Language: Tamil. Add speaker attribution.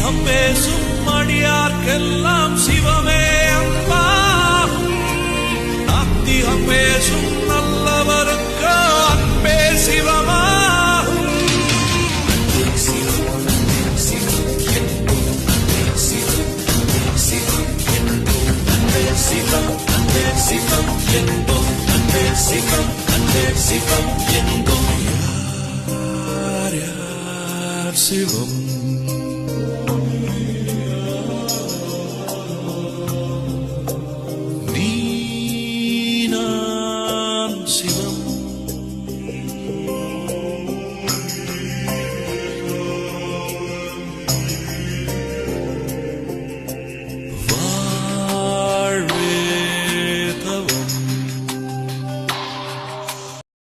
Speaker 1: நாத்திகம் பேசும் அடியார்க்கெல்லாம் சிவமே அன்பாகும். நாத்திகம் பேசும் நல்லவருக்கு அன்பே சிவமாகும். சிவம்